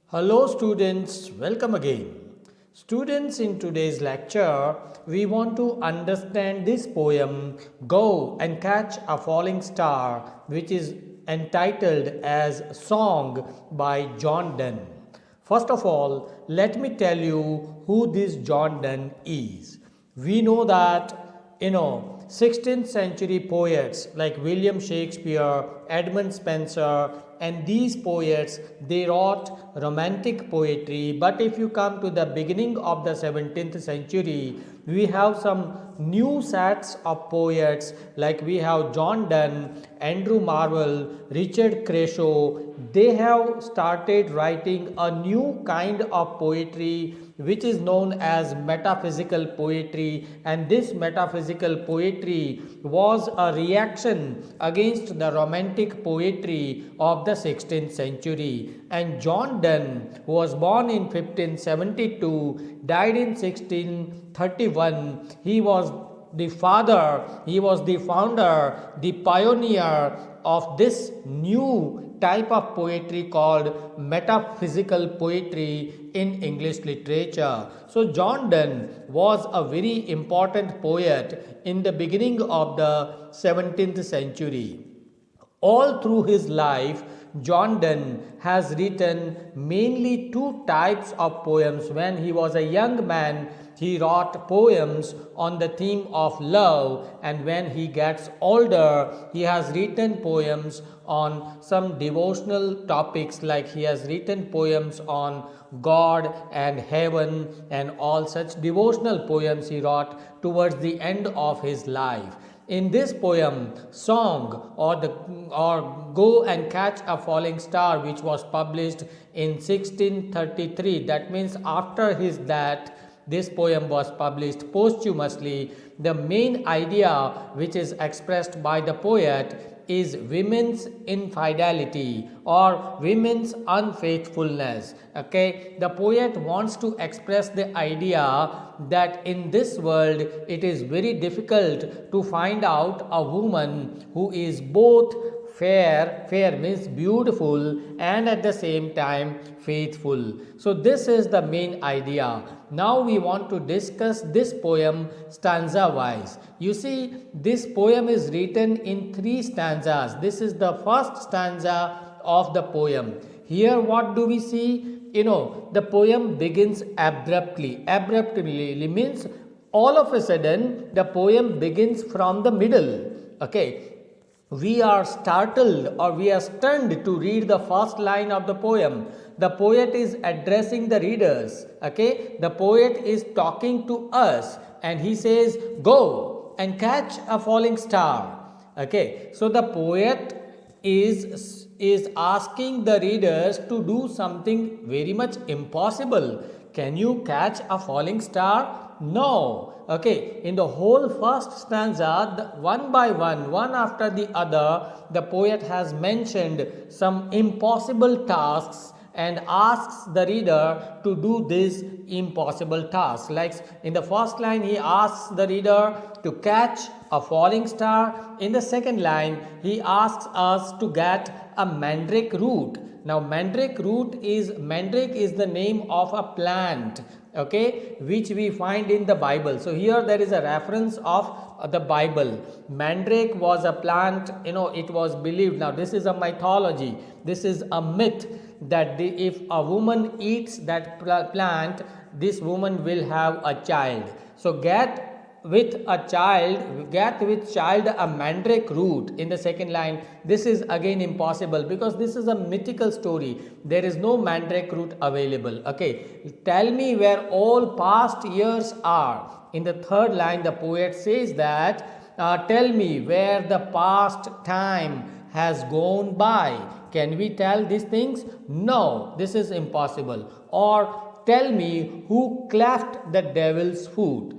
Hello students, welcome again. Students, in today's lecture, we want to understand this poem Go and Catch a Falling Star, which is entitled as Song by John Donne. First of all, let me tell you who this John Donne is. We know that 16th century poets like William Shakespeare, Edmund Spenser, and these poets, they wrote romantic poetry. But if you come to the beginning of the 17th century, we have some new sets of poets like we have John Donne, Andrew Marvell, Richard Crashaw. They have started writing a new kind of poetry which is known as metaphysical poetry, and this metaphysical poetry was a reaction against the romantic poetry of the 16th century. And John Donne was born in 1572, died in 1631. He was the father, he was the founder, the pioneer of this new type of poetry called metaphysical poetry in English literature. So John Donne was a very important poet in the beginning of the 17th century. All through his life, John Donne has written mainly two types of poems. When he was a young man, he wrote poems on the theme of love, and when he gets older, he has written poems on some devotional topics, like he has written poems on God and heaven, and all such devotional poems he wrote towards the end of his life. In this poem, Song or Go and Catch a Falling Star, which was published in 1633, that means after his death, this poem was published posthumously. The main idea which is expressed by the poet is women's infidelity or women's unfaithfulness. Okay, the poet wants to express the idea that in this world it is very difficult to find out a woman who is both fair means beautiful, and at the same time faithful. So this is the main idea. Now we want to discuss this poem stanza wise. You see, this poem is written in 3 stanzas. This is the first stanza of the poem. Here what do we see? The poem begins abruptly. Abruptly means all of a sudden the poem begins from the middle. Okay, we are startled or we are stunned to read the first line of the poem. The poet is addressing the readers. Okay, the poet is talking to us and he says, Go and catch a falling star. Okay, so the poet is asking the readers to do something very much impossible. Can you catch a falling star? No. Okay, in the whole first stanza, one by one after the other, the poet has mentioned some impossible tasks and asks the reader to do this impossible task. Like in the first line, he asks the reader to catch a falling star. In the second line, he asks us to get a mandrake root. Now mandrake is the name of a plant, okay, which we find in the Bible. So here there is a reference of the Bible. Mandrake was a plant, it was believed. Now this is a mythology, this is a myth that if a woman eats that plant, this woman will have a child. So get with child a mandrake root in the second line. This is again impossible because this is a mythical story. There is no mandrake root available. Okay, tell me where all past years are. In the third line, the poet says that tell me where the past time has gone by. Can we tell these things? No, this is impossible. Or tell me who cleft the devil's foot.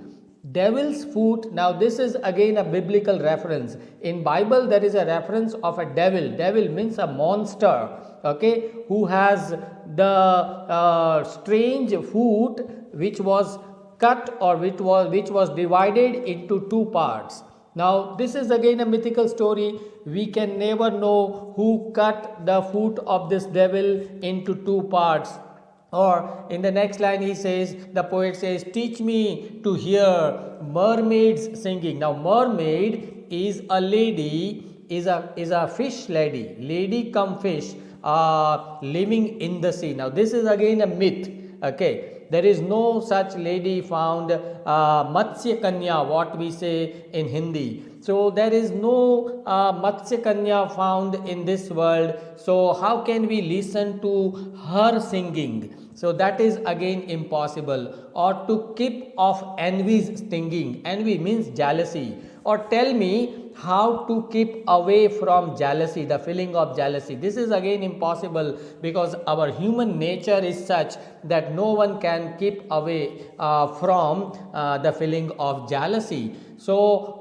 Devil's foot. Now this is again a biblical reference. In Bible there is a reference of a devil. Devil means a monster, okay, who has the strange foot which was cut or which was divided into two parts. Now this is again a mythical story. We can never know who cut the foot of this devil into two parts. Or in the next line he says, the poet says, teach me to hear mermaids singing. Now mermaid is a lady, is a fish lady come fish, living in the sea. Now this is again a myth. Okay, there is no such lady found, Matsya Kanya, what we say in Hindi. So there is no Matsya Kanya found in this world. So how can we listen to her singing? So that is again impossible. Or to keep off envy's stinging. Envy means jealousy. Or tell me how to keep away from jealousy, the feeling of jealousy. This is again impossible, because our human nature is such that no one can keep away from the feeling of jealousy. So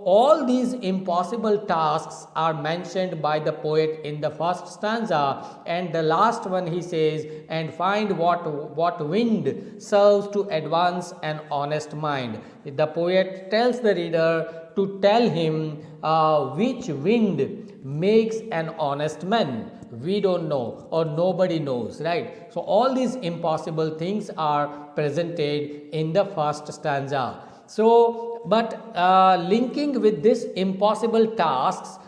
all these impossible tasks are mentioned by the poet in the first stanza, and the last one he says, and find what wind serves to advance an honest mind. The poet tells the reader to tell him which wind makes an honest man. We don't know, or nobody knows, right? So all these impossible things are presented in the first stanza. So but linking with this impossible tasks,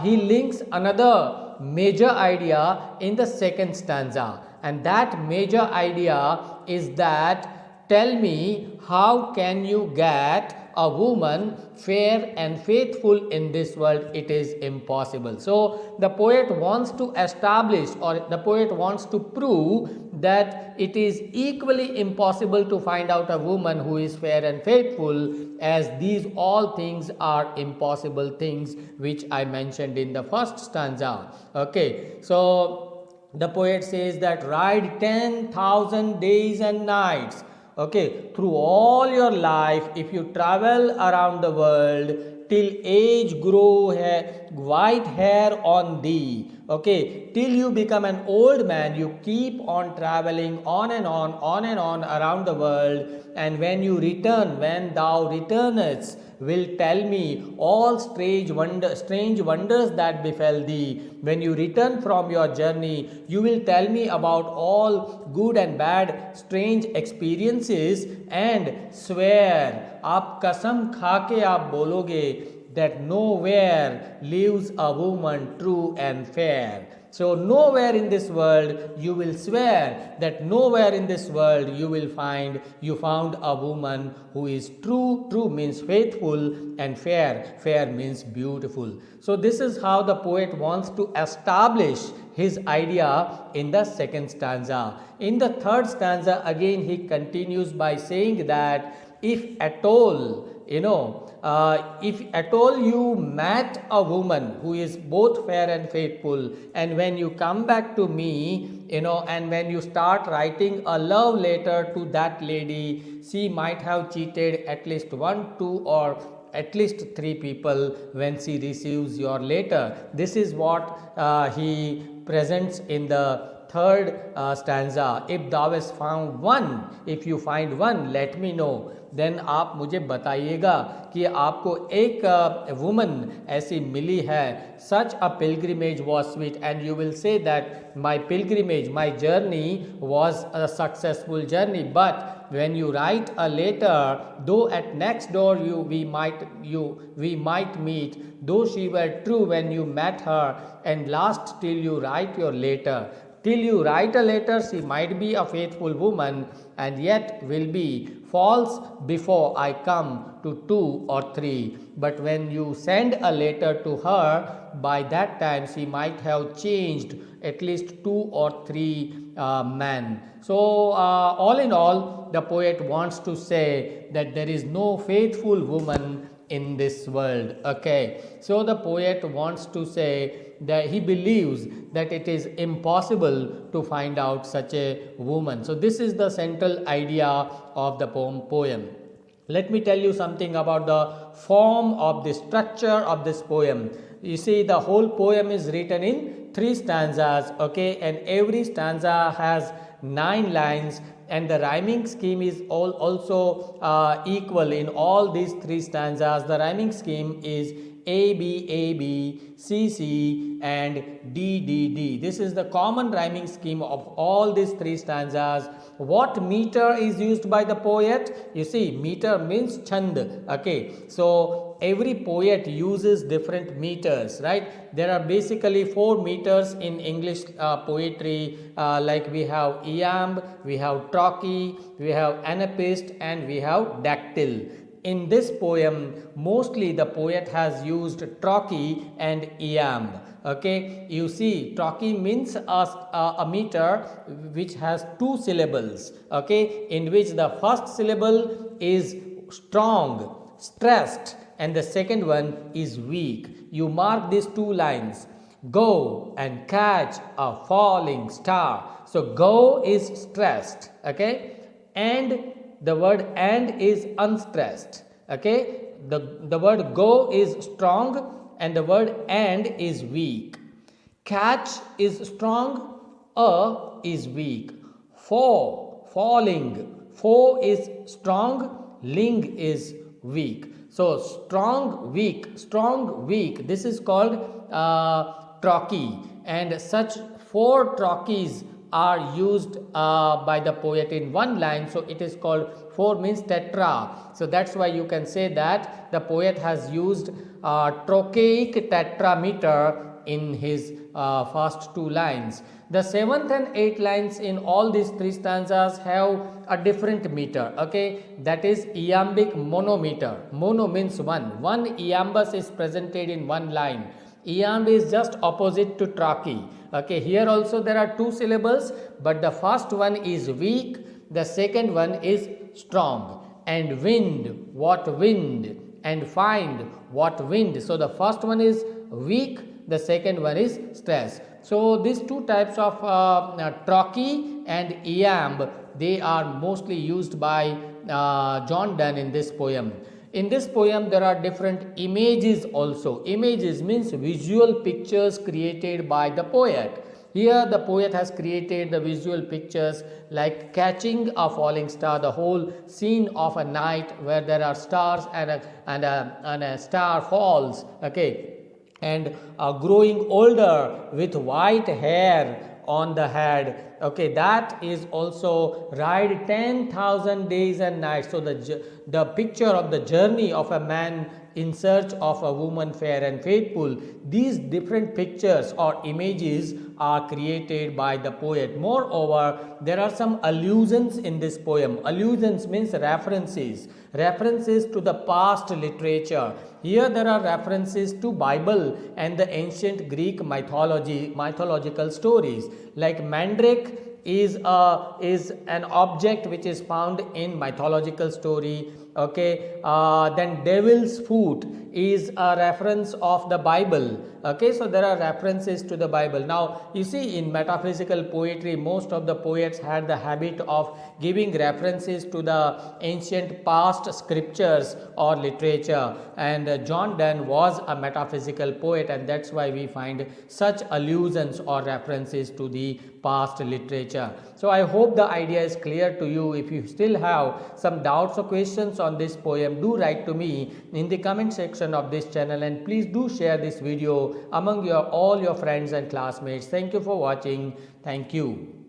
he links another major idea in the second stanza, and that major idea is that, tell me how can you get a woman fair and faithful in this world. It is impossible. So the poet wants to establish, or the poet wants to prove, that it is equally impossible to find out a woman who is fair and faithful, as these all things are impossible things which I mentioned in the first stanza. Okay, so the poet says that ride 10,000 days and nights, okay, through all your life, if you travel around the world, till age grow white hair on thee, okay, till you become an old man, you keep on traveling on and on around the world, and when you return, when thou returnest, will tell me all strange wonders that befell thee. When you return from your journey, you will tell me about all good and bad strange experiences, and swear, आप कसम खा के आप बोलोगे, that nowhere lives a woman true and fair. So nowhere in this world you will swear that nowhere in this world you found a woman who is true. True means faithful, and fair means beautiful. So this is how the poet wants to establish his idea in the second stanza. In the third stanza again he continues by saying that if at all you met a woman who is both fair and faithful, and when you come back to me, and when you start writing a love letter to that lady, she might have cheated at least 1, 2, or at least 3 people when she receives your letter. This is what he presents in the third stanza. If thou hast found one, if you find one, let me know. Then आप मुझे बताइएगा कि आपको एक woman ऐसी मिली है. Such a pilgrimage was sweet, and you will say that my pilgrimage, my journey was a successful journey. But when you write a letter, though at next door we might meet, though she were true when you met her, and last till you write your letter. Till you write a letter, she might be a faithful woman, and yet will be false before I come to 2 or 3. But when you send a letter to her, by that time she might have changed at least 2 or 3 men. So all in all, the poet wants to say that there is no faithful woman in this world. Okay, so the poet wants to say that he believes that it is impossible to find out such a woman. So this is the central idea of the poem. Let me tell you something about the form of the structure of this poem. You see, the whole poem is written in 3 stanzas, okay, and every stanza has 9 lines, and the rhyming scheme is also equal in all these 3 stanzas. The rhyming scheme is A B A B, C C and D D D. This is the common rhyming scheme of all these three stanzas. What meter is used by the poet? You see, meter means chand. Okay, so every poet uses different meters, right? There are basically 4 meters in English poetry, like we have iamb, we have trochee, we have anapist and we have dactyl. In this poem, mostly the poet has used trochee and iamb. Okay, you see, trochee means a meter which has 2 syllables. Okay, in which the first syllable is strong, stressed, and the second one is weak. You mark these 2 lines. Go and catch a falling star. So go is stressed, okay, and the word and is unstressed. Okay, the word go is strong and the word and is weak. Catch is strong, is weak. Falling, is strong, ling is weak. So strong, weak. This is called trochee, and such 4 trochees are used by the poet in one line. So it is called 4 means tetra. So that's why you can say that the poet has used trochaic tetrameter in his first 2 lines. The 7th and 8th lines in all these 3 stanzas have a different meter. Okay, that is iambic monometer. Mono means one iambus is presented in one line. Iamb is just opposite to trochee. Okay, here also there are 2 syllables, but the first one is weak, the second one is strong. And wind, what wind, and find, what wind. So the first one is weak, the second one is stress. So these 2 types of trochee and iamb, they are mostly used by John Donne in this poem. In this poem, there are different images also. Images means visual pictures created by the poet. Here the poet has created the visual pictures like catching a falling star, the whole scene of a night where there are stars and a star falls, okay, and growing older with white hair on the head. Okay, that is also ride 10,000 days and nights. So the picture of the journey of a man in search of a woman fair and faithful, these different pictures or images are created by the poet. Moreover, there are some allusions in this poem. Allusions means references to the past literature. Here there are references to Bible and the ancient Greek mythological stories, like mandrake is an object which is found in mythological story. Okay, then devil's foot is a reference of the Bible. Okay, so there are references to the Bible. Now you see, in metaphysical poetry, most of the poets had the habit of giving references to the ancient past scriptures or literature, and John Donne was a metaphysical poet, and that's why we find such allusions or references to the past literature. So I hope the idea is clear to you. If you still have some doubts or questions on this poem, do write to me in the comment section of this channel, and please do share this video among all your friends and classmates. Thank you for watching. Thank you.